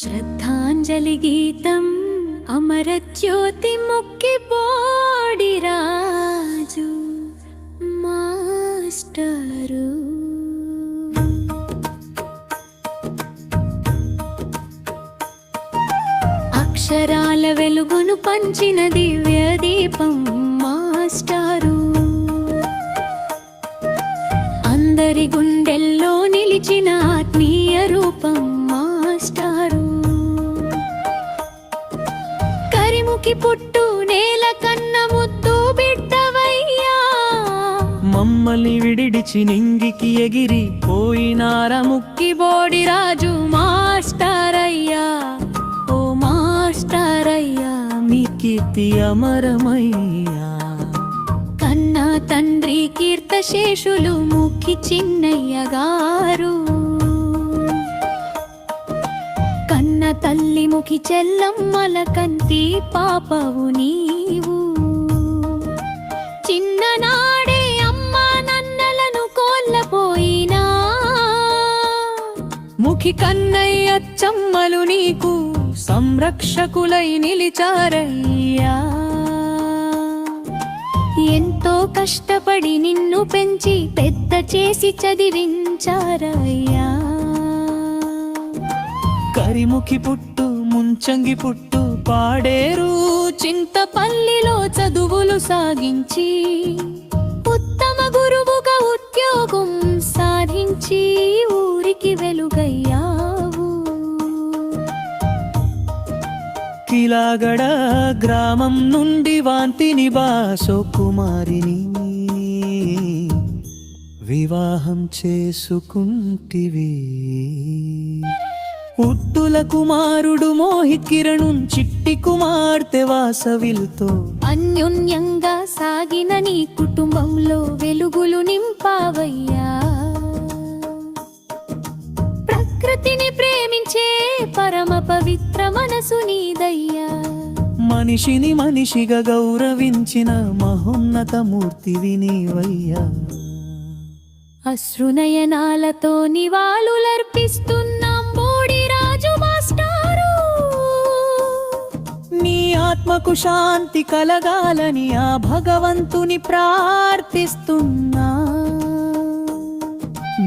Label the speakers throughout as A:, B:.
A: శ్రద్ధాంజలి గీతం అమరజ్యోతి ముక్కిపోడి రాజు మాస్టరు. అక్షరాల వెలుగును పంచిన దివ్య దీపం మాస్టారు. అందరి గుండెల్లో నిలిచిన ఆత్మీయ రూపం మాస్టారు. కరిముకి పుట్టు నేల కన్న ముద్దు బిడ్డవయ్యా.
B: మమ్మల్ని విడిచి నింగికి ఎగిరి పోయినారా
A: ముక్కిబోడి రాజు మాస్టారయ్యా. ఓ మాస్టారయ్యా,
B: మీ కీర్తి అమరమయ్యా.
A: కన్నా తండ్రి కీర్తశేషులు ముక్కి చిన్నయ్య గారు. కన్న తల్లి ముఖి చెల్లమ్మల కంటి పాపవు నీవు. చిన్ననాడే అమ్మా నన్నలను కోల్పోయినా
B: ముఖి కన్నయ్యచ్చమ్మలు నీకు సంరక్షకులై నిలిచారయ్యా.
A: ఎంతో కష్టపడి నిన్ను పెంచి పెద్ద చేసి చదివించారయ్యా.
B: కరిముఖి పుట్టు ముంచంగి పుట్టు పాడేరు
A: చింతపల్లిలో చదువులు సాగించి ఉత్తమ గురువుగా ఉద్యోగం సాధించి ఊరికి వెలుగయ్యావు.
B: కిలాగడ గ్రామం నుండి వాంతిని బాసో కుమారిని వివాహం చేసుకుంటివి. ఉట్టుల కుమారుడు మోహిత్ కిరణ్ చిట్టి కుమార్తె వాసవిల్తో
A: అన్యోన్యంగా సాగిన నీ కుటుంబంలో వెలుగులు నింపావయ్యా. ప్రకృతిని ప్రేమించే పరమ పవిత్ర మనసు నీదయ్యా.
B: మనిషిని మనిషిగా గౌరవించిన మహోన్నత మూర్తివి నీవయ్యా.
A: అశ్రునయనాలతో నివాళులర్పిస్తున్నాం బోడి రాజు మాస్టారు.
B: నీ ఆత్మకు శాంతి కలగాలని ఆ భగవంతుని ప్రార్థిస్తున్నా.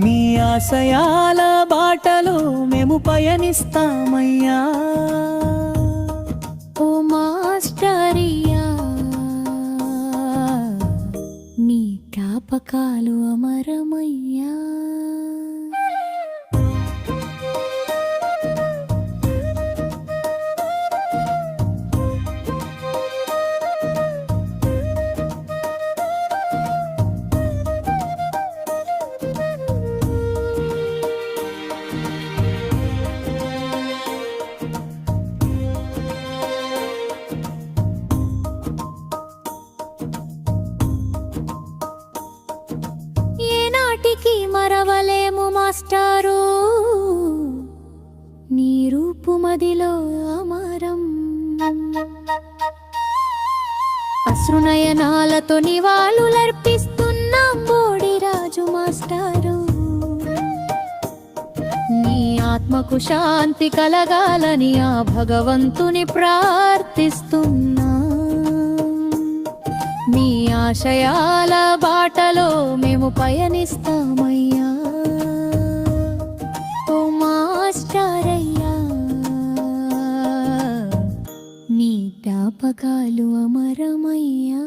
B: మీ ఆశయాల బాటలో మేము పయనిస్తామయ్యా.
A: ఓ మాస్టరియా, నీ జ్ఞాపకాలు అమరమయ్యా. ఏనాటికి మరవలేము మాస్టారు, నీ రూపు మదిలో అమరం. అశ్రునయనాలతో నివాళులర్పిస్తున్నాం బోడి రాజు మాస్టారు. నీ ఆత్మకు శాంతి కలగాలని ఆ భగవంతుని ప్రార్థిస్తున్నా. మీ ఆశయాల బాటలో మేము పయనిస్తామయ్యా. ఓ మాస్టరయ్యా, నీ జ్ఞాపకాలు అమరమయ్యా.